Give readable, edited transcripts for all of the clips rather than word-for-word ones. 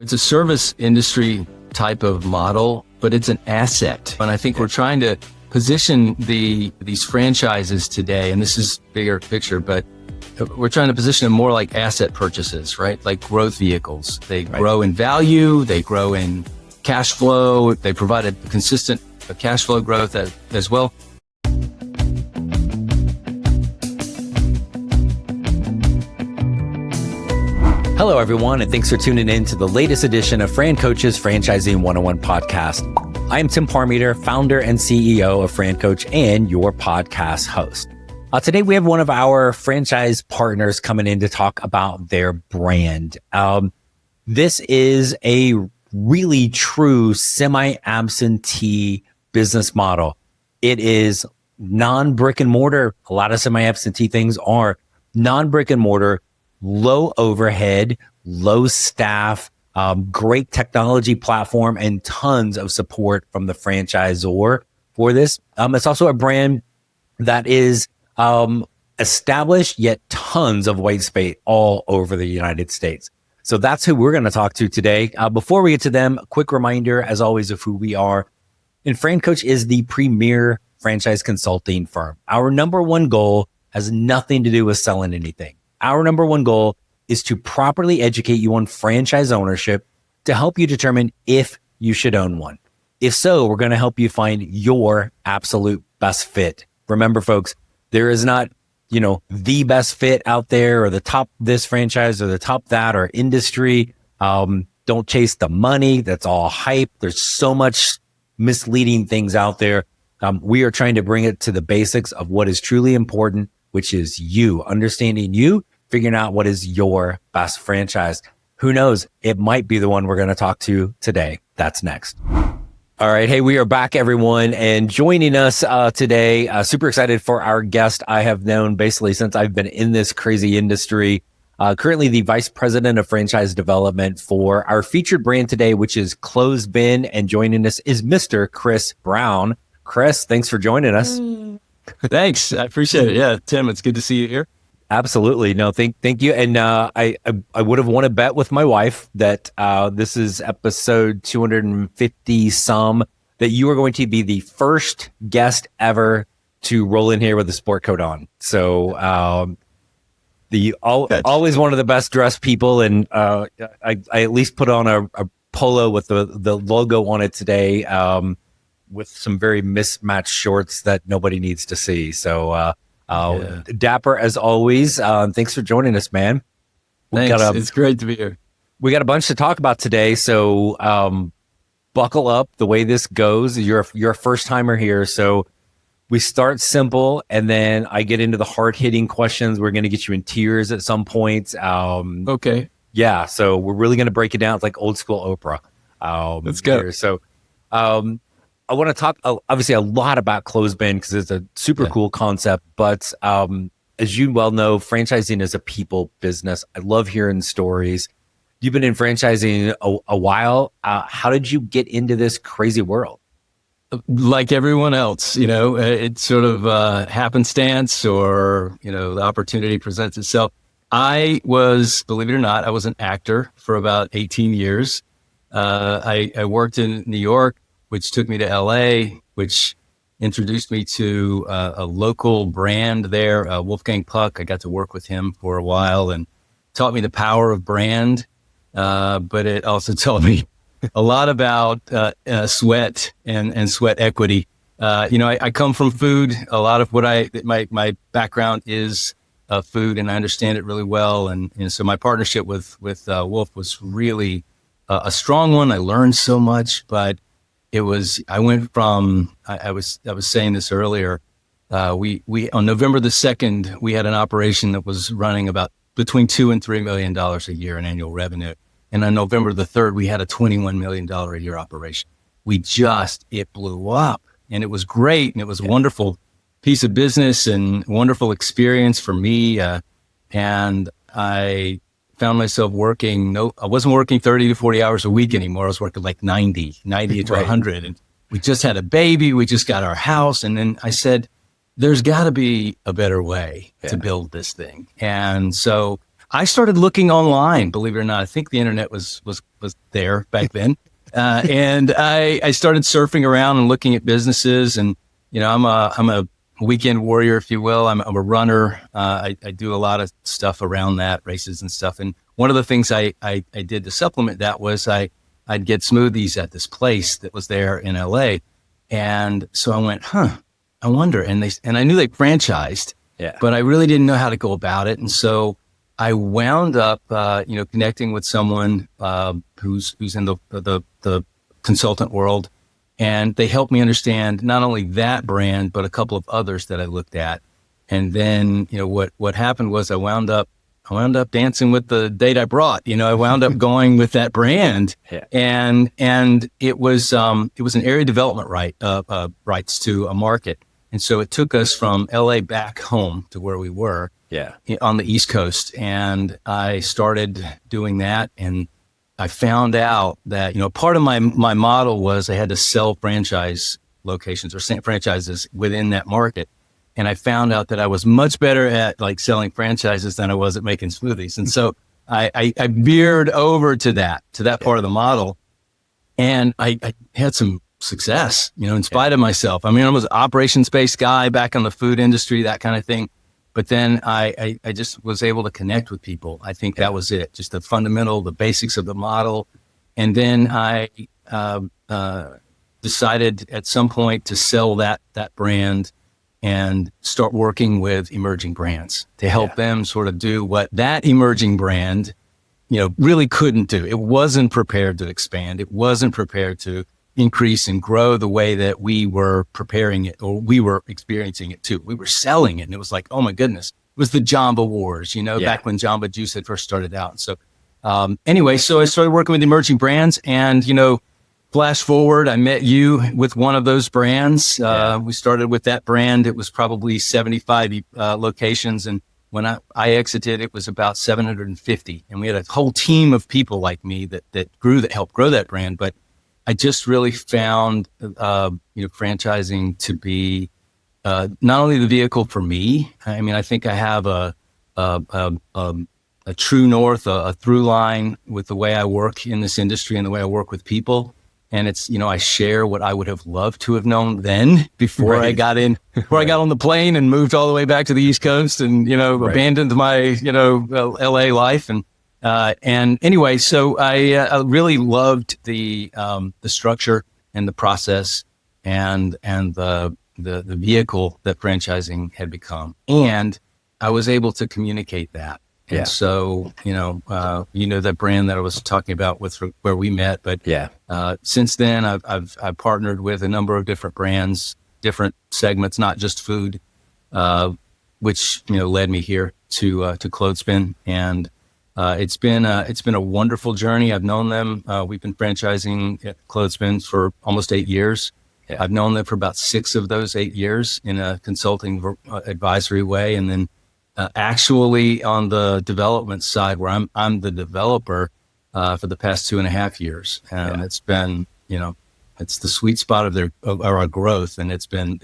It's a service industry type of model, but it's an asset. And I think we're trying to position these franchises today, and this is bigger picture, but we're trying to position them more like asset purchases, right? Like growth vehicles. They grow in value, they grow in cash flow, they provide a consistent cash flow growth as well. Hello, everyone, and thanks for tuning in to the latest edition of FranCoach's Franchising 101 podcast. I am Tim Parmeter, founder and CEO of FranCoach and your podcast host. Today, we have one of our franchise partners coming in to talk about their brand. This is a really true semi-absentee business model. It is non-brick and mortar. A lot of semi-absentee things are non-brick and mortar, low overhead, low staff, great technology platform, and tons of support from the franchisor for this. It's also a brand that is established, yet tons of white space all over the United States. So that's who we're going to talk to today. Before we get to them, a quick reminder, as always, of who we are. And FranCoach is the premier franchise consulting firm. Our number one goal has nothing to do with selling anything. Our number one goal is to properly educate you on franchise ownership to help you determine if you should own one. If so, we're going to help you find your absolute best fit. Remember, folks, there is not, the best fit out there or the top this franchise or the top that or industry. Don't chase the money. That's all hype. There's so much misleading things out there. We are trying to bring it to the basics of what is truly important, which is you, understanding you, figuring out what is your best franchise. Who knows? It might be the one we're going to talk to today. That's next. All right. Hey, we are back, everyone. And joining us today, super excited for our guest I have known basically since I've been in this crazy industry. Currently the Vice President of Franchise Development for our featured brand today, which is Closed Bin. And joining us is Mr. Chris Brown. Chris, thanks for joining us. Thanks. I appreciate it. Yeah, Tim, it's good to see you here. Absolutely. No, thank you. And I would have won a bet with my wife that this is episode 250 some, that you are going to be the first guest ever to roll in here with a sport coat on. So always one of the best dressed people. And I at least put on a polo with the logo on it today with some very mismatched shorts that nobody needs to see. So dapper as always. Thanks for joining us, man. Thanks. It's great to be here. We got a bunch to talk about today, so buckle up. The way this goes, you're a first timer here, so we start simple, and then I get into the hard hitting questions. We're going to get you in tears at some point. Okay. Yeah. So we're really going to break it down. It's like old school Oprah. Let's go. Here. So, I want to talk obviously a lot about Closed Bin because it's a super cool concept. But as you well know, franchising is a people business. I love hearing stories. You've been in franchising a while. How did you get into this crazy world? Like everyone else, it's sort of happenstance or, the opportunity presents itself. I was, believe it or not, I was an actor for about 18 years. I worked in New York, which took me to LA, which introduced me to a local brand there, Wolfgang Puck. I got to work with him for a while and taught me the power of brand. But it also taught me a lot about sweat and sweat equity. I come from food. A lot of what my background is food, and I understand it really well. And so my partnership with Wolf was really a strong one. I learned so much, but I was saying this earlier. We on November the 2nd, we had an operation that was running about between $2 and $3 million a year in annual revenue. And on November the 3rd, we had a $21 million a year operation. It blew up, and it was great. And it was a wonderful piece of business and wonderful experience for me. And I found myself I wasn't working 30 to 40 hours a week anymore. I was working like 90 to 100. And we just had a baby. We just got our house. And then I said, there's got to be a better way to build this thing. And so I started looking online, believe it or not. I think the internet was there back then. And I started surfing around and looking at businesses, and, I'm a weekend warrior, if you will. I'm a runner. I do a lot of stuff around that, races and stuff. And one of the things I did to supplement that was I'd get smoothies at this place that was there in LA. And so I went, I wonder. And I knew they franchised, but I really didn't know how to go about it. And so I wound up, connecting with someone who's in the consultant world, and they helped me understand not only that brand but a couple of others that I looked at. And then, what happened was I wound up dancing with the date I brought. I wound up going with that brand, and it was an area development rights to a market. And so it took us from LA back home to where we were on the East Coast. And I started doing that. And I found out that, part of my model was I had to sell franchise locations or franchises within that market. And I found out that I was much better at selling franchises than I was at making smoothies. And so I veered over to that part of the model. And I had some success, in spite of myself. I mean, I was an operations-based guy back in the food industry, that kind of thing. But then I just was able to connect with people. I think that was it, just the basics of the model. And then I decided at some point to sell that brand and start working with emerging brands to help them sort of do what that emerging brand, really couldn't do. It wasn't prepared to expand. It wasn't prepared to increase and grow the way that we were preparing it, or we were experiencing it too. We were selling it, and it was like, oh my goodness, it was the Jamba Wars, back when Jamba Juice had first started out. So anyway, so I started working with emerging brands, and, flash forward, I met you with one of those brands. We started with that brand. It was probably 75 locations. And when I exited, it was about 750. And we had a whole team of people like me that helped grow that brand. But I just really found, franchising to be not only the vehicle for me. I mean, I think I have a true north, a through line with the way I work in this industry and the way I work with people. And it's, I share what I would have loved to have known then before I got on the plane and moved all the way back to the East Coast and, abandoned my, LA life. And anyway, so I really loved the structure and the process and the vehicle that franchising had become. And I was able to communicate that. And so, that brand that I was talking about with where we met, but since then I've partnered with a number of different brands, different segments, not just food, which, led me here to Clothespin. And it's been a wonderful journey. I've known them. We've been franchising at Clothespin for almost 8 years. I've known them for about 6 of those 8 years in a consulting advisory way. And then actually on the development side, where I'm the developer for the past 2.5 years. And it's been, it's the sweet spot of our growth. And it's been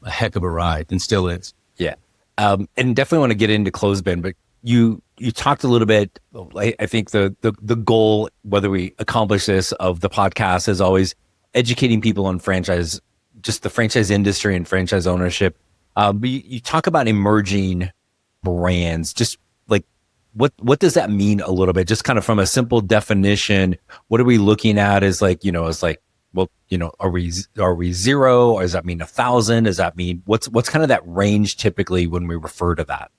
a heck of a ride, and still is. Yeah. And definitely want to get into Clothespin, but you talked a little bit. I think the goal, whether we accomplish this, of the podcast is always educating people on franchise, just the franchise industry and franchise ownership. But you talk about emerging brands, just like what does that mean a little bit? Just kind of from a simple definition, what are we looking at as are we 0, or does that mean 1,000? Does that mean what's kind of that range typically when we refer to that?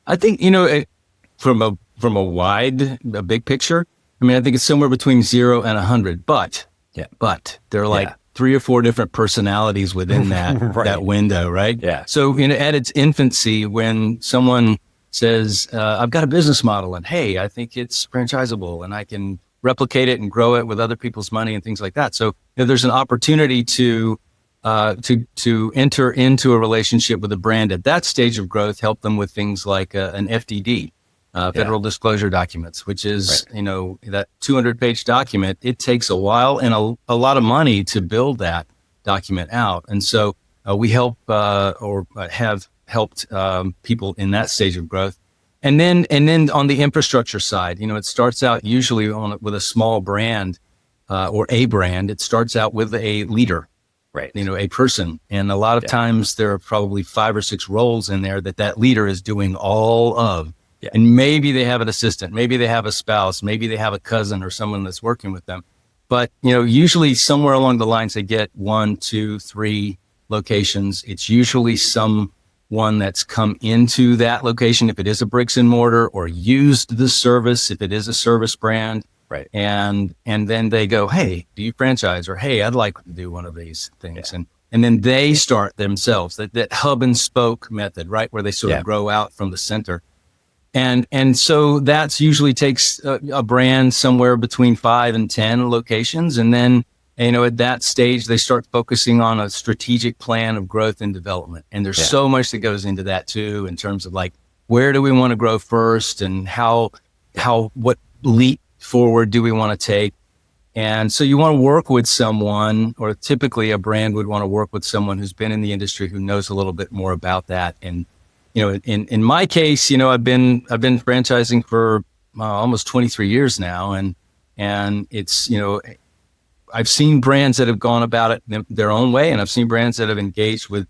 I think, from a big picture, I mean, I think it's somewhere between 0 and 100, but there are like 3 or 4 different personalities within that, that window, right? Yeah. So, at its infancy, when someone says, I've got a business model and hey, I think it's franchisable and I can replicate it and grow it with other people's money and things like that. So there's an opportunity to enter into a relationship with a brand at that stage of growth, help them with things like an FDD, federal disclosure documents, which is, that 200-page document. It takes a while and a lot of money to build that document out. And so we help or have helped people in that stage of growth. And then on the infrastructure side, it starts out usually with a small brand or a brand. It starts out with a leader, Right. a person. And a lot of times there are probably 5 or 6 roles in there that leader is doing all of. Yeah. And maybe they have an assistant, maybe they have a spouse, maybe they have a cousin or someone that's working with them. But, usually somewhere along the lines, they get 1, 2, 3 locations. It's usually someone that's come into that location, if it is a bricks and mortar, or used the service, if it is a service brand. Right. And then they go, hey, do you franchise? Or, hey, I'd like to do one of these things. Yeah. And then they start themselves, that hub and spoke method, right? Where they sort of grow out from the center. And so that's usually takes a brand somewhere between 5 and 10 locations. And then, at that stage, they start focusing on a strategic plan of growth and development. And there's so much that goes into that too, in terms of like, where do we want to grow first, and what leap forward do we want to take? And so you want to work with someone, or typically a brand would want to work with someone who's been in the industry, who knows a little bit more about that. And in my case, I've been franchising for almost 23 years now, and it's I've seen brands that have gone about it their own way, and I've seen brands that have engaged with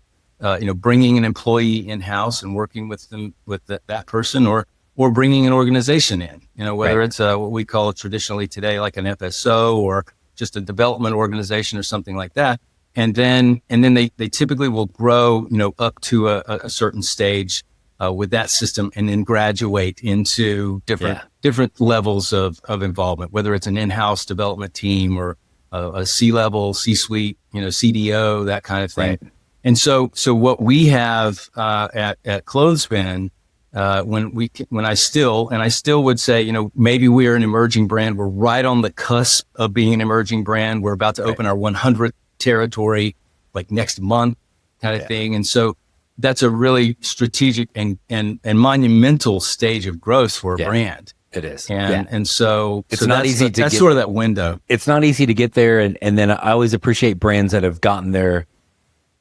bringing an employee in house and working with them with that person, or bringing an organization in, whether it's what we call traditionally today like an FSO, or just a development organization or something like that. And then they typically will grow, up to a certain stage with that system, and then graduate into different levels of involvement, whether it's an in-house development team or a C-level, C-suite, CDO, that kind of thing. Right. And so what we have at Clothespin, when I still would say, maybe we're an emerging brand. We're right on the cusp of being an emerging brand. We're about to open our 100th territory like next month, kind of thing. And so that's a really strategic and monumental stage of growth for a brand. It is. And so it's not easy to that's get, sort of that window. It's not easy to get there. And then I always appreciate brands that have gotten there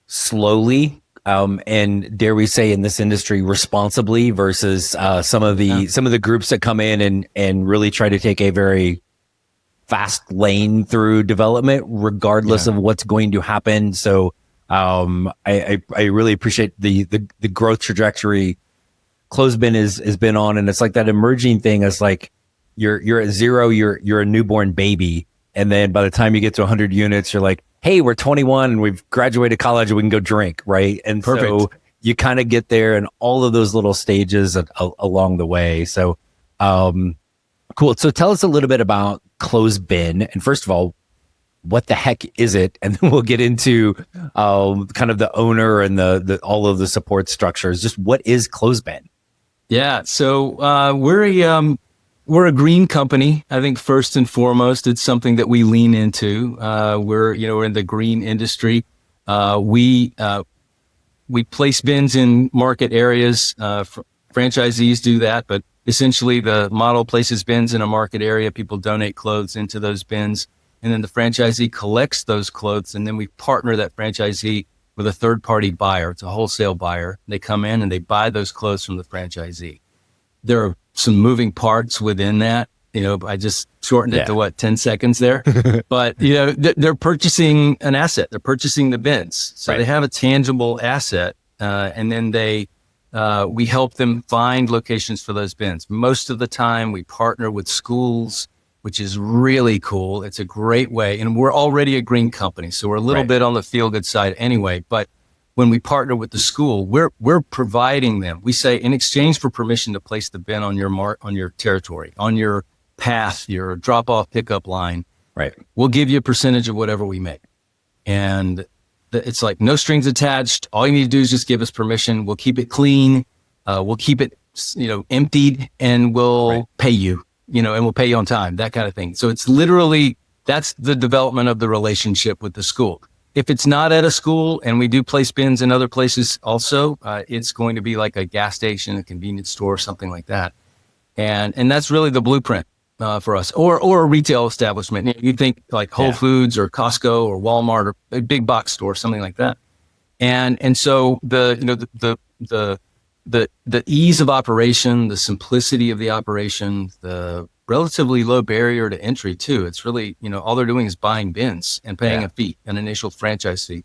slowly. And dare we say in this industry responsibly, versus some of the groups that come in and really try to take a very fast lane through development, regardless of what's going to happen. So I really appreciate the growth trajectory Clothespin has been on, and it's like that emerging thing. It's like you're at 0, you're a newborn baby, and then by the time you get to 100 units, you're like, hey, we're 21 and we've graduated college and we can go drink, right? And so you kind of get there in all of those little stages along the way. So cool. So tell us a little bit about Clothespin, and first of all, what the heck is it? And then we'll get into kind of the owner and the all of the support structures. Just what is Clothespin? Yeah, so we're a green company. I think first and foremost, it's something that we lean into. We're in the green industry. We place bins in market areas. Franchisees do that, but essentially the model places bins in a market area. People donate clothes into those bins, and then the franchisee collects those clothes, and then we partner that franchisee with a third-party buyer. It's a wholesale buyer. They come in and they buy those clothes from the franchisee. There are some moving parts within that. I just shortened it to 10 seconds there. But, they're purchasing an asset. They're purchasing the bins. So they have a tangible asset. And then we help them find locations for those bins. Most of the time we partner with schools, which is really cool. It's a great way. And we're already a green company, so we're a little bit on the feel-good side anyway. But when we partner with the school, we're providing them. We say, in exchange for permission to place the bin on your territory, on your path, your drop-off pickup line, we'll give you a percentage of whatever we make. And it's like no strings attached. All you need to do is just give us permission. We'll keep it clean. We'll keep it, emptied, and we'll pay you. And we'll pay you on time, that kind of thing. So it's literally, that's the development of the relationship with the school. If it's not at a school, and we do place bins in other places also, it's going to be like a gas station, a convenience store, something like that. And that's really the blueprint for us, or a retail establishment. You think like Whole Foods or Costco or Walmart or a big box store, something like that. And so the the ease of operation, the simplicity of the operation, the relatively low barrier to entry too. It's really, all they're doing is buying bins and paying a fee, an initial franchise fee.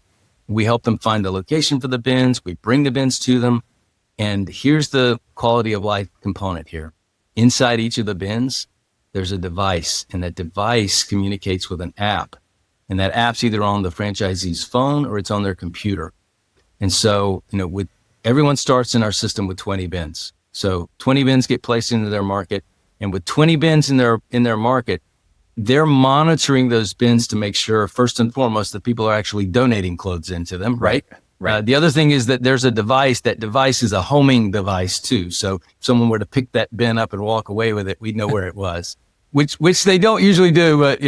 We help them find the location for the bins. We bring the bins to them. And here's the quality of life component here. Inside each of the bins, there's a device, and that device communicates with an app. And that app's either on the franchisee's phone or it's on their computer. And so, with everyone starts in our system with 20 bins. So 20 bins get placed into their market. And with 20 bins in their market, they're monitoring those bins to make sure, first and foremost, that people are actually donating clothes into them, right? The other thing is that there's a device. That device is a homing device too. So if someone were to pick that bin up and walk away with it, we'd know where it was, which they don't usually do, but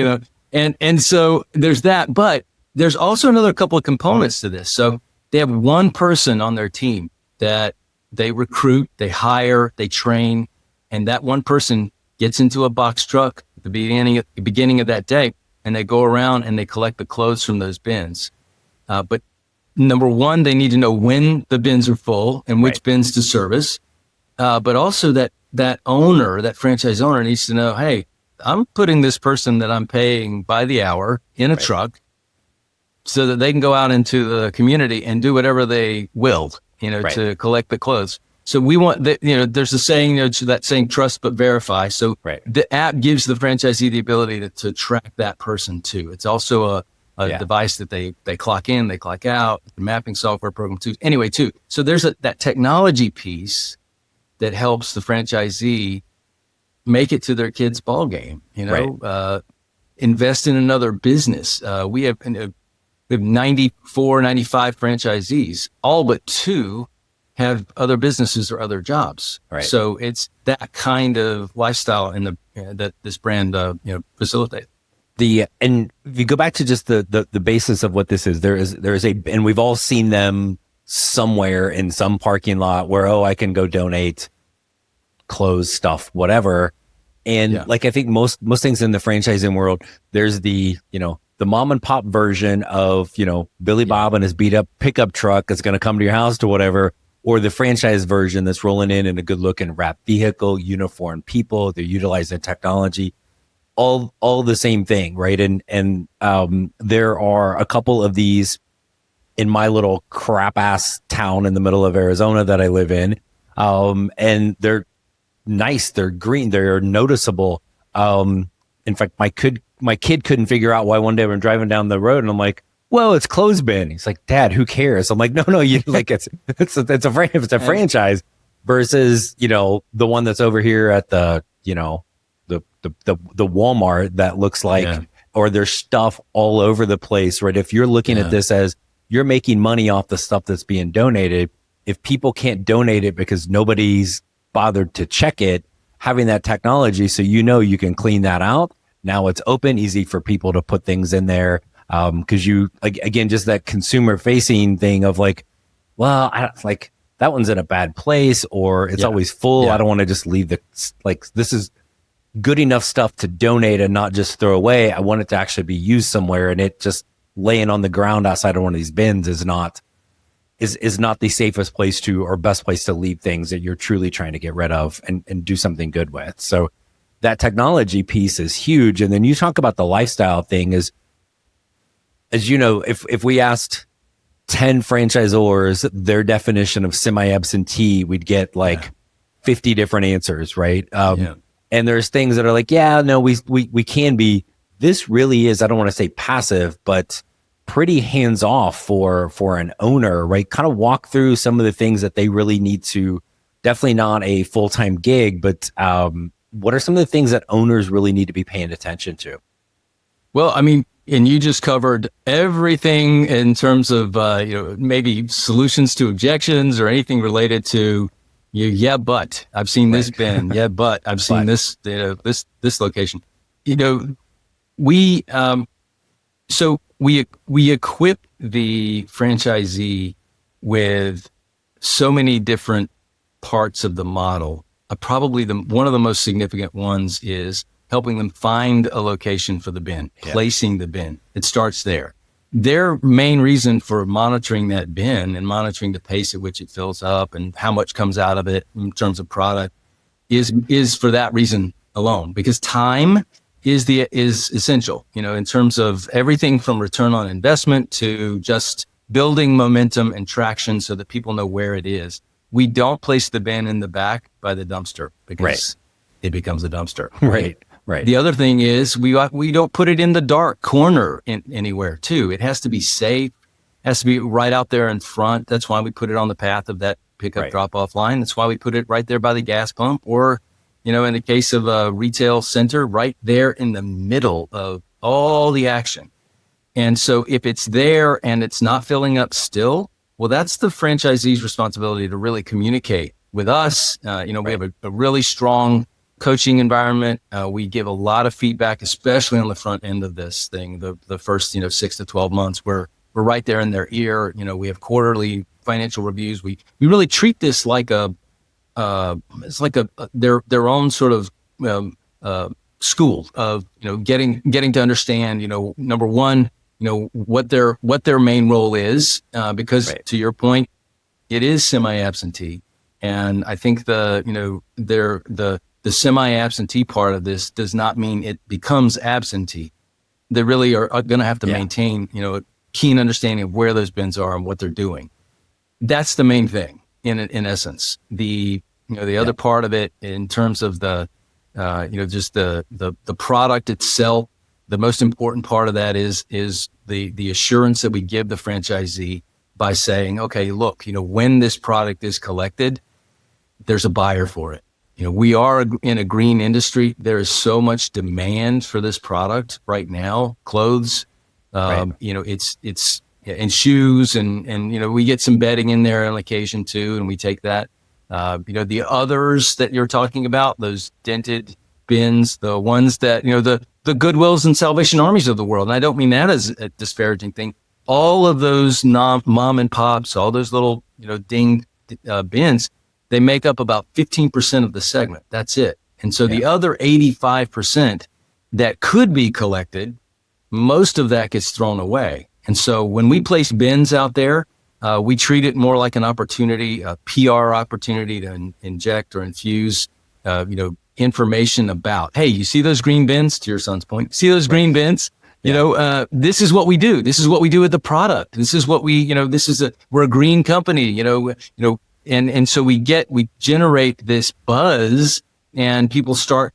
and so there's that. But there's also another couple of components to this. So they have one person on their team that they recruit, they hire, they train, and that one person gets into a box truck at the beginning of that day, and they go around and they collect the clothes from those bins. But number one, they need to know when the bins are full and which bins to service. But also that owner, that franchise owner, needs to know, hey, I'm putting this person that I'm paying by the hour in a truck so that they can go out into the community and do whatever they will, to collect the clothes. So we want that, there's a saying, that saying, trust but verify. So the app gives the franchisee the ability to track that person too. It's also a device that they clock in, they clock out, the mapping software program too. Anyway, too. So there's that technology piece that helps the franchisee make it to their kid's ball game, invest in another business. We have 94, 95 franchisees, all but 2 have other businesses or other jobs. So it's that kind of lifestyle that this brand, facilitates. And if you go back to just the basis of what this is, there is and we've all seen them somewhere in some parking lot where, I can go donate clothes, stuff, whatever. And I think most things in the franchising world, there's the mom and pop version of, Billy Bob and his beat up pickup truck that's going to come to your house to whatever, or the franchise version that's rolling in a good looking wrapped vehicle, uniformed people, they're utilizing technology, all the same thing. Right. And there are a couple of these in my little crap ass town in the middle of Arizona that I live in. And they're nice. They're green. They're noticeable. In fact, my kid couldn't figure out why one day I'm driving down the road and I'm like, well, it's clothesbin. He's like, Dad, who cares? I'm like, no, you like it's a franchise versus, the one that's over here at the Walmart that looks like, or there's stuff all over the place, right? If you're looking at this as you're making money off the stuff that's being donated, if people can't donate it because nobody's bothered to check it, having that technology, so you can clean that out. Now it's open, easy for people to put things in there. Cause again, just that consumer facing thing of that one's in a bad place or it's always full. I don't want to just leave this is good enough stuff to donate and not just throw away. I want it to actually be used somewhere, and it just laying on the ground outside of one of these bins is not the safest place to, or best place to leave things that you're truly trying to get rid of and do something good with. So that technology piece is huge. And then you talk about the lifestyle thing as if we asked 10 franchisors their definition of semi-absentee, we'd get 50 different answers, right? And there's things that are we can be. This really is, I don't want to say passive, but pretty hands off for an owner, right? Kind of walk through some of the things that they really need to, definitely not a full-time gig, but what are some of the things that owners really need to be paying attention to? Well, I mean, and you just covered everything in terms of, maybe solutions to objections or anything related to but I've seen this bin. But I've seen this, this location, we equip the franchisee with so many different parts of the model. Probably one of the most significant ones is helping them find a location for the bin, placing the bin. It starts there. their main reason for monitoring that bin and monitoring the pace at which it fills up and how much comes out of it in terms of product is for that reason alone, because time is essential, in terms of everything from return on investment to just building momentum and traction so that people know where it is. We don't place the bin in the back by the dumpster because it becomes a dumpster. Right. The other thing is we don't put it in the dark corner anywhere too. It has to be safe, has to be right out there in front. That's why we put it on the path of that pickup drop-off line. That's why we put it right there by the gas pump, or, in the case of a retail center, right there in the middle of all the action. And so if it's there and it's not filling up still, well, that's the franchisee's responsibility to really communicate with us. We have a really strong coaching environment. We give a lot of feedback, especially on the front end of this thing, the first, 6 to 12 months, where we're right there in their ear. We have quarterly financial reviews. We really treat this like their own sort of school of, getting to understand, number one, what their main role is, because to your point, it is semi-absentee. And I think the semi-absentee part of this does not mean it becomes absentee. They really are going to have to maintain, a keen understanding of where those bins are and what they're doing. That's the main thing in essence. The other part of it in terms of the, just the product itself, the most important part of that is the assurance that we give the franchisee by saying, okay, look, when this product is collected, there's a buyer for it. We are in a green industry. There is so much demand for this product right now. Clothes, it's and shoes and we get some bedding in there on occasion too, and we take that. The others that you're talking about, those dented bins, the ones that the Goodwills and Salvation Armies of the world, and I don't mean that as a disparaging thing. All of those mom and pops, all those little dinged bins, they make up about 15% of the segment. That's it. And so the other 85% that could be collected, most of that gets thrown away. And so when we place bins out there, we treat it more like an opportunity, a PR opportunity to inject or infuse, information about, hey, you see those green bins, to your son's point, see those green bins? This is what we do. This is what we do with the product. This is what we, we're a green company, and so we generate this buzz, and people start,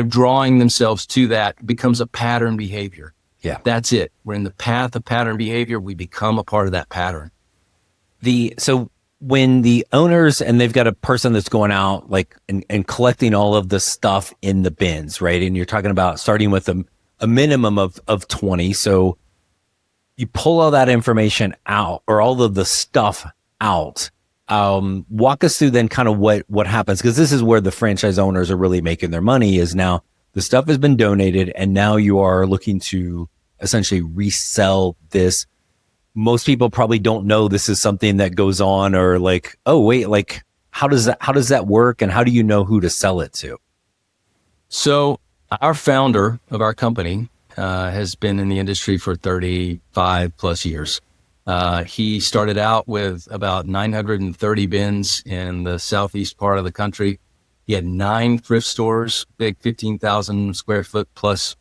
drawing themselves to that. It becomes a pattern behavior. Yeah. That's it. We're in the path of pattern behavior. We become a part of that pattern. So when the owners, and they've got a person that's going out and collecting all of the stuff in the bins, right? And you're talking about starting with a minimum of 20. So you pull all that information out, or all of the stuff out. Walk us through then kind of what happens, because this is where the franchise owners are really making their money, is now the stuff has been donated and now you are looking to essentially resell this. Most people probably don't know this is something that goes on, or how does that work, and how do you know who to sell it to? So our founder of our company has been in the industry for 35 plus years. He started out with about 930 bins in the southeast part of the country. He had 9 thrift stores, big 15,000 square foot plus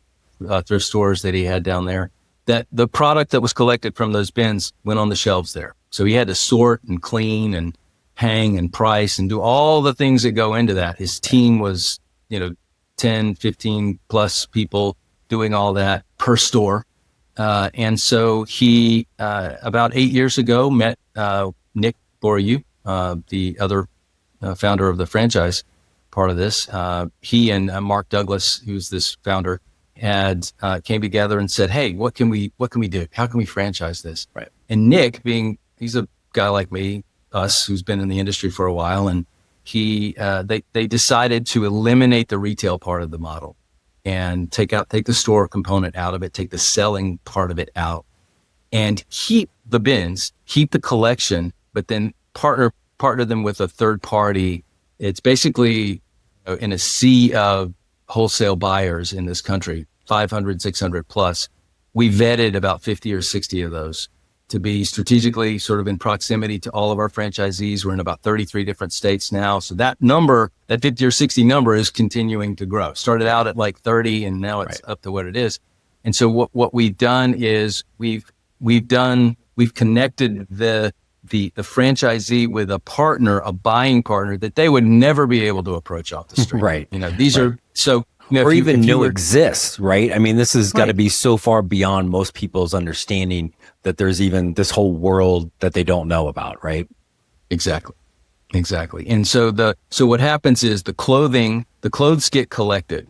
thrift stores that he had down there. That the product that was collected from those bins went on the shelves there. So he had to sort and clean and hang and price and do all the things that go into that. His team was, 10, 15 plus people doing all that per store. And so he, about 8 years ago, met Nick Boryou, the other founder of the franchise part of this. He and Mark Douglas, who's this founder, had came together and said, "Hey, what can we do? How can we franchise this?" Right. And Nick, he's a guy like me, us, who's been in the industry for a while, and they decided to eliminate the retail part of the model and take the store component out of it, take the selling part of it out, and keep the bins, keep the collection, but then partner them with a third party. It's basically in a sea of wholesale buyers in this country, 500, 600 plus. we vetted about 50 or 60 of those to be strategically sort of in proximity to all of our franchisees. We're in about 33 different states now. So that number, that 50 or 60 number is continuing to grow. Started out at like 30 and now it's up to what it is. And so what we've done is we've connected the franchisee with a partner, a buying partner that they would never be able to approach off the street. Right. These are so, or even know exists, right? I mean, this has got to be so far beyond most people's understanding that there's even this whole world that they don't know about, right? Exactly. And so what happens is the clothes get collected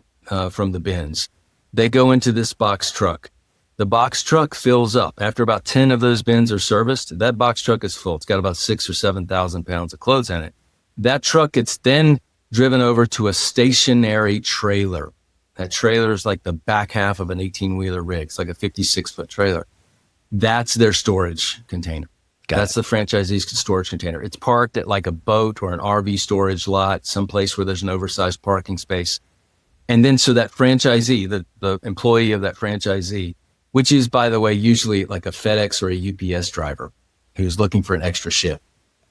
from the bins. They go into this box truck. The box truck fills up. After about 10 of those bins are serviced, that box truck is full. It's got about 6,000 or 7,000 pounds of clothes in it. That truck gets then driven over to a stationary trailer. That trailer is like the back half of an 18-wheeler rig. It's like a 56-foot trailer. That's their storage container. That's the franchisee's storage container. It's parked at like a boat or an RV storage lot, someplace where there's an oversized parking space. And then so that franchisee, the employee of that franchisee, which is, by the way, usually like a FedEx or a UPS driver who's looking for an extra shift.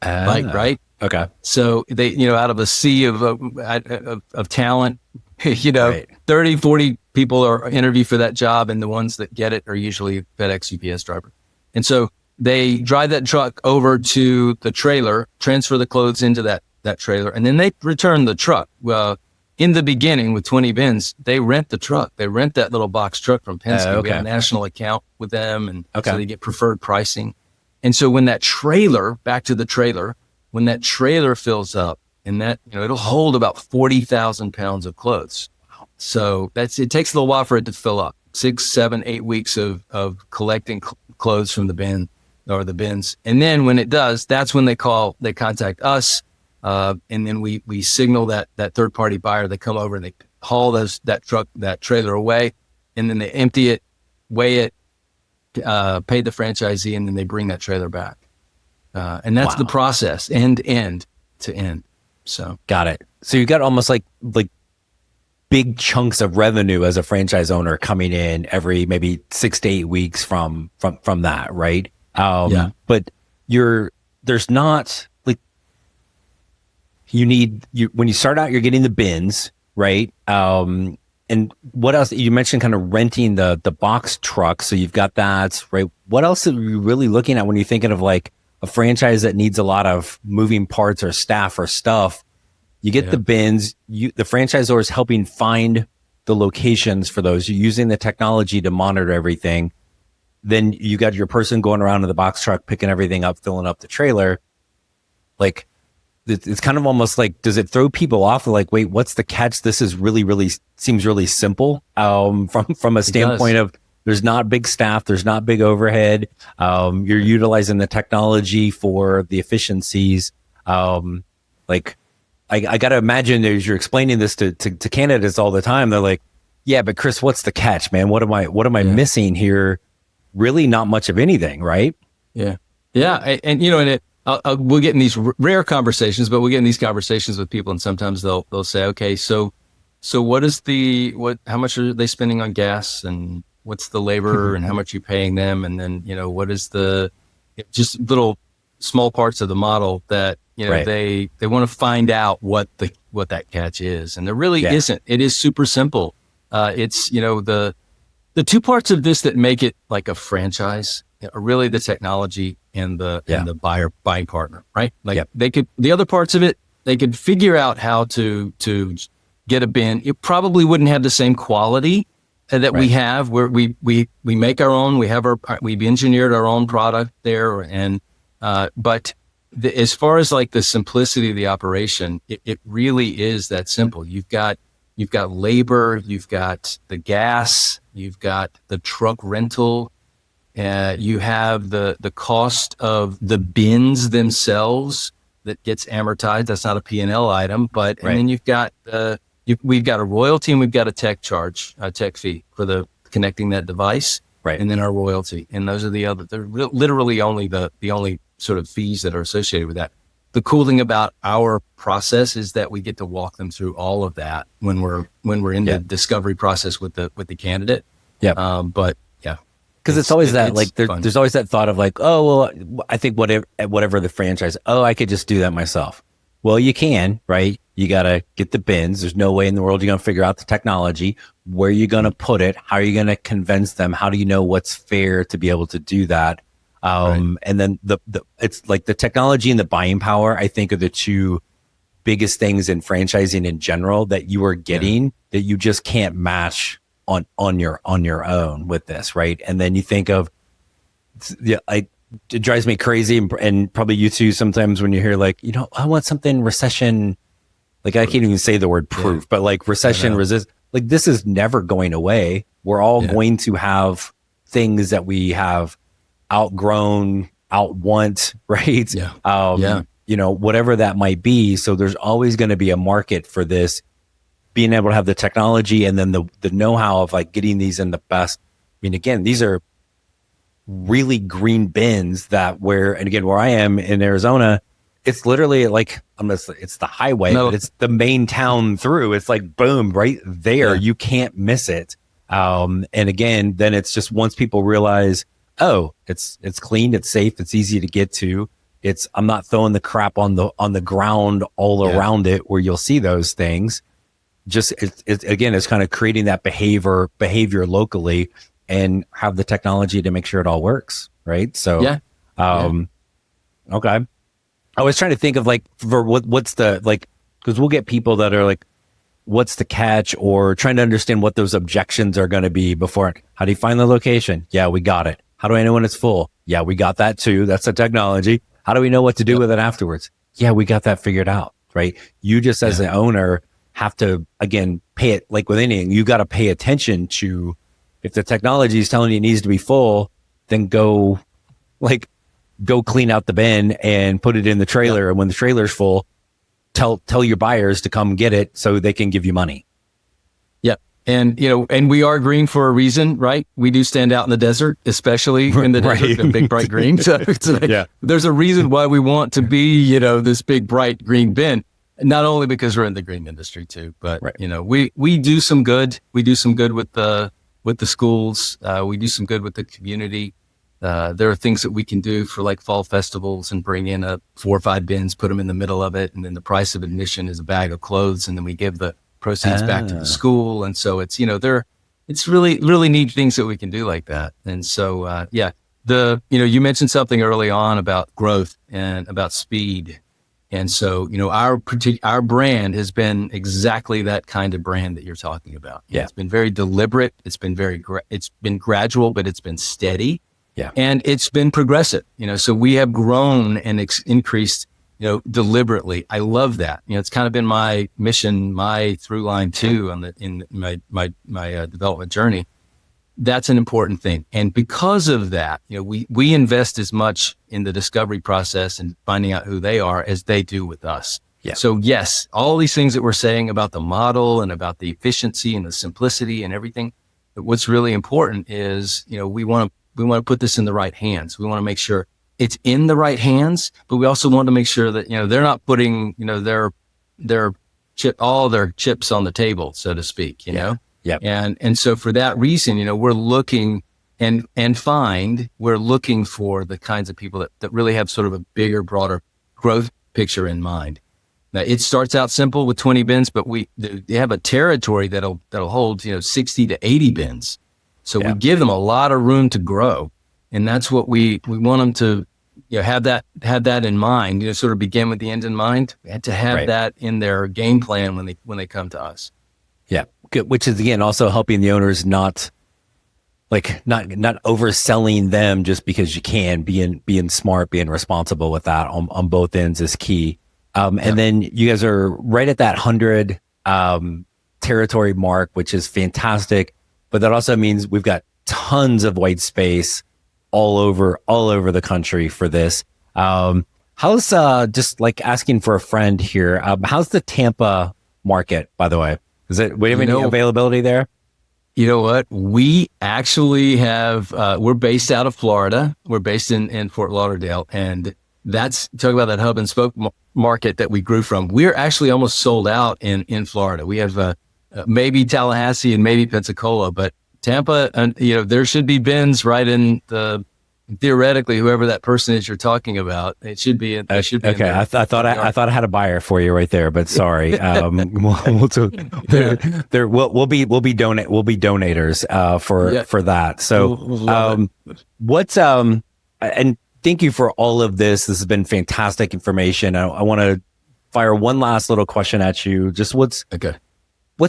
Right? Okay. So they, out of a sea of talent, 30, 40 people are interviewed for that job, and the ones that get it are usually FedEx, UPS driver. And so they drive that truck over to the trailer, transfer the clothes into that trailer, and then they return the truck. Well, in the beginning with 20 bins, they rent the truck. They rent that little box truck from Penske. We have a national account with them, and so they get preferred pricing. And so when that trailer, back to the trailer, when that trailer fills up, and that, it'll hold about 40,000 pounds of clothes. So it takes a little while for it to fill up. 6, 7, 8 weeks of collecting clothes from the bin or the bins. And then when it does, that's when they contact us. And then we signal that third party buyer. They come over and they haul that trailer away, and then they empty it, weigh it, pay the franchisee, and then they bring that trailer back. And that's the process, end to end. So got it. So you got almost like big chunks of revenue as a franchise owner coming in every maybe 6 to 8 weeks from that, right? But there's not like when you start out, you're getting the bins, right? And what else? You mentioned kind of renting the box truck, so you've got that, right? What else are you really looking at when you're thinking of like a franchise that needs a lot of moving parts or staff or stuff? You get the bins, the franchisor is helping find the locations for those. You're using the technology to monitor everything. Then you got your person going around in the box truck, picking everything up, filling up the trailer. Like, it's kind of almost like, does it throw people off? They're like, wait, what's the catch? This is really seems really simple. From a standpoint of, there's not big staff, there's not big overhead. You're utilizing the technology for the efficiencies. I got to imagine as you're explaining this to candidates all the time, they're like, yeah, but Chris, what's the catch, man? What am I missing here? Really not much of anything, right? Yeah. And we'll get in these rare conversations, but we'll get in these conversations with people, and sometimes they'll say, okay, so how much are they spending on gas, and what's the labor and how much you paying them? And then, what is just little small parts of the model that, they want to find out what that catch is. And there really isn't. It is super simple. It's, the two parts of this that make it like a franchise are really the technology and the buying partner, right? Like the other parts of it, they could figure out how to get a bin. It probably wouldn't have the same quality that we have, where we make our own, we've engineered our own product there. And, but as far as like the simplicity of the operation, it really is that simple. You've got labor, you've got the gas, you've got the truck rental, you have the cost of the bins themselves that gets amortized. That's not a P&L item, and then you've got we've got a royalty, and we've got a tech fee for the connecting that device, and then our royalty. And those are they're literally only the only sort of fees that are associated with that. The cool thing about our process is that we get to walk them through all of that when we're in the discovery process with the candidate. Because it's always that, it's like, fun. there's always that thought of like, oh, well, I think whatever the franchise, oh, I could just do that myself. Well, you can, right? You got to get the bins. There's no way in the world you're going to figure out the technology. Where are you going to put it? How are you going to convince them? How do you know what's fair to be able to do that? And then it's like the technology and the buying power, I think, are the two biggest things in franchising in general that you are getting that you just can't match on your own with this, right? And then you think of, it drives me crazy, and probably you too sometimes when you hear like, I want something recession, like I can't even say the word proof, but like recession resist, like this is never going away. We're all going to have things that we have outgrown, outwant, right? Whatever that might be. So there's always going to be a market for this, being able to have the technology and then the know-how of like getting these in the best. I mean, again, these are really green bins where I am in Arizona, it's literally like, it's the highway, but it's the main town through. It's like, boom, right there. You can't miss it. And again, then it's just once people realize, oh, it's clean, it's safe, it's easy to get to. I'm not throwing the crap on the ground all around it where you'll see those things. Just it's kind of creating that behavior locally and have the technology to make sure it all works, right? So okay. I was trying to think of like for what's the like, because we'll get people that are like, what's the catch, or trying to understand what those objections are going to be before. How do you find the location? Yeah, we got it. How do I know when it's full? Yeah, we got that too. That's the technology. How do we know what to do with it afterwards? Yeah, we got that figured out, right? You just as an owner have to, again, pay it, like with anything, you got to pay attention to, if the technology is telling you it needs to be full, then go clean out the bin and put it in the trailer. And when the trailer's full, tell your buyers to come get it so they can give you money. And, and we are green for a reason, right? We do stand out in the desert, especially in the desert, a big bright green. So there's a reason why we want to be, this big bright green bin. Not only because we're in the green industry too, but we do some good. We do some good with the schools. We do some good with the community. There are things that we can do for like fall festivals and bring in 4 or 5 bins, put them in the middle of it, and then the price of admission is a bag of clothes, and then we give the proceeds back to the school. And so it's it's really neat things that we can do like that. And so you mentioned something early on about growth and about speed. And so, our brand has been exactly that kind of brand that you're talking about. Yeah. It's been very deliberate. It's been it's been gradual, but it's been steady. Yeah. And it's been progressive, so we have grown and increased, deliberately. I love that. It's kind of been my mission, my through line too, in my development journey. That's an important thing. And because of that, we invest as much in the discovery process and finding out who they are as they do with us. Yeah. So yes, all these things that we're saying about the model and about the efficiency and the simplicity and everything, what's really important is, we want to put this in the right hands. We want to make sure it's in the right hands, but we also want to make sure that, they're not putting, all their chips on the table, so to speak, know? Yeah. And so for that reason, we're looking we're looking for the kinds of people that really have sort of a bigger, broader growth picture in mind. Now it starts out simple with 20 bins, but they have a territory that'll hold, 60 to 80 bins. So we give them a lot of room to grow. And that's what we want them to, have that in mind, sort of begin with the end in mind, and to have that in their game plan when they come to us. Yeah. Good. Which is again, also helping the owners not overselling them just because you can, being smart, being responsible with that on both ends is key. And then you guys are right at that 100 territory mark, which is fantastic. But that also means we've got tons of white space all over the country for this. How's just like asking for a friend here? How's the Tampa market, by the way? We have any availability there? You know what? We actually have, we're based out of Florida. We're based in Fort Lauderdale. And talk about that hub and spoke market that we grew from. We're actually almost sold out in Florida. We have maybe Tallahassee and maybe Pensacola, but Tampa, and there should be bins right in the. Theoretically, whoever that person is you're talking about, it should be. It should be. Okay, I thought I had a buyer for you right there, but sorry. We'll be donators for that. So what's and thank you for all of this. This has been fantastic information. I want to fire one last little question at you. Just what's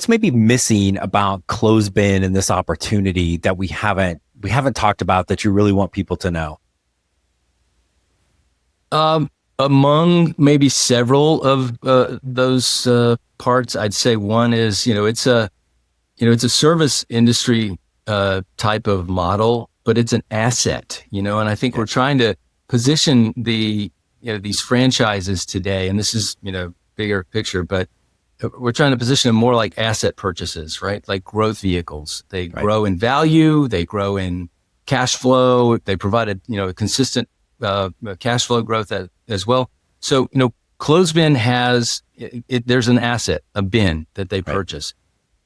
maybe missing about Clothesbin and this opportunity that we haven't talked about that you really want people to know? Among maybe several of those parts, I'd say one is, it's a service industry type of model, but it's an asset, and I think we're trying to position these franchises today, and this is, bigger picture, but we're trying to position them more like asset purchases, right? Like growth vehicles. They grow in value, they grow in cash flow, they provide a consistent cash flow growth as well. So, Clothesbin has, there's an asset, a bin that they purchase.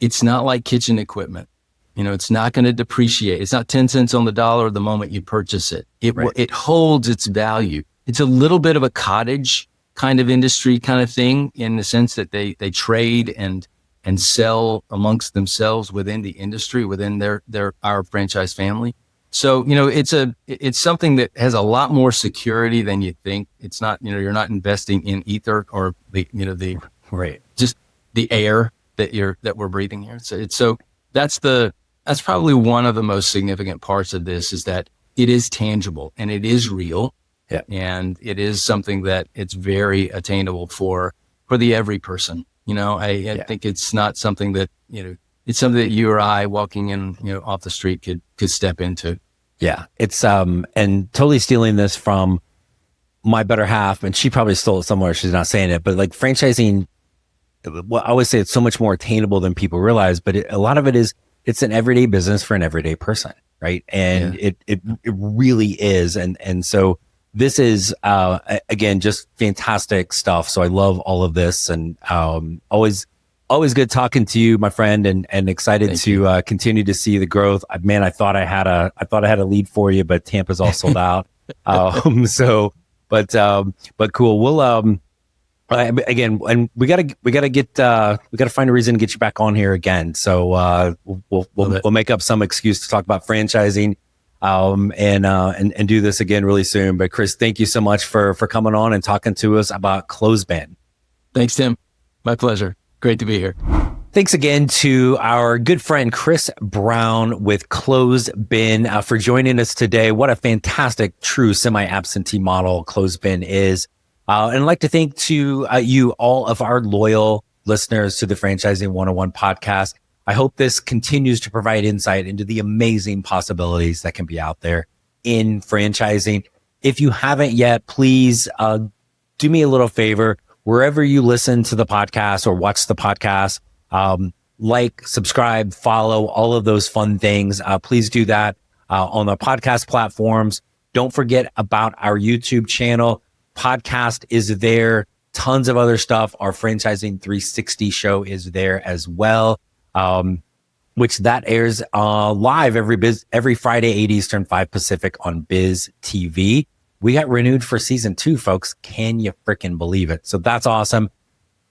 It's not like kitchen equipment. It's not going to depreciate. It's not 10 cents on the dollar the moment you purchase it. It holds its value. It's a little bit of a cottage kind of industry kind of thing, in the sense that they trade and sell amongst themselves within the industry, within our franchise family. So, it's something that has a lot more security than you think. It's not, you're not investing in ether or just the air that we're breathing here. So that's probably one of the most significant parts of this, is that it is tangible and it is real. Yeah. And it is something that it's very attainable for the every person. I think it's not something that, it's something that you or I walking in, off the street could step into. Yeah. It's, and totally stealing this from my better half, and she probably stole it somewhere. She's not saying it, but like franchising, well, I always say it's so much more attainable than people realize, but a lot of it is, it's an everyday business for an everyday person. Right. And it really is. And so, this is, again, just fantastic stuff. So I love all of this, and always good talking to you, my friend, and excited to continue to see the growth. Man, I thought I had a lead for you, but Tampa's all sold out. But cool. We'll again, and we gotta find a reason to get you back on here again. So we'll make up some excuse to talk about franchising. And do this again really soon. But Chris, thank you so much for coming on and talking to us about Clothesbin. Thanks, Tim. My pleasure. Great to be here. Thanks again to our good friend Chris Brown with Clothesbin for joining us today. What a fantastic, true semi-absentee model Clothesbin is. And I'd like to thank to you, all of our loyal listeners to the Franchising 101 podcast. I hope this continues to provide insight into the amazing possibilities that can be out there in franchising. If you haven't yet, please do me a little favor. Wherever you listen to the podcast or watch the podcast, like, subscribe, follow, all of those fun things. Please do that on the podcast platforms. Don't forget about our YouTube channel. Podcast is there. Tons of other stuff. Our Franchising 360 show is there as well. Which that airs live every Friday, 8 Eastern, 5 Pacific on Biz TV. We got renewed for season 2, folks. Can you freaking believe it? So that's awesome.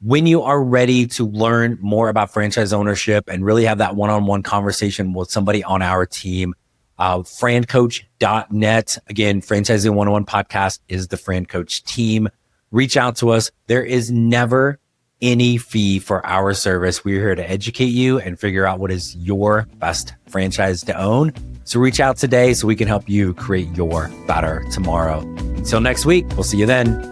When you are ready to learn more about franchise ownership and really have that one-on-one conversation with somebody on our team, FranCoach.net. Again, Franchising 101 podcast is the FranCoach team. Reach out to us. There is never any fee for our service. We're here to educate you and figure out what is your best franchise to own. So reach out today so we can help you create your better tomorrow. Until next week, we'll see you then.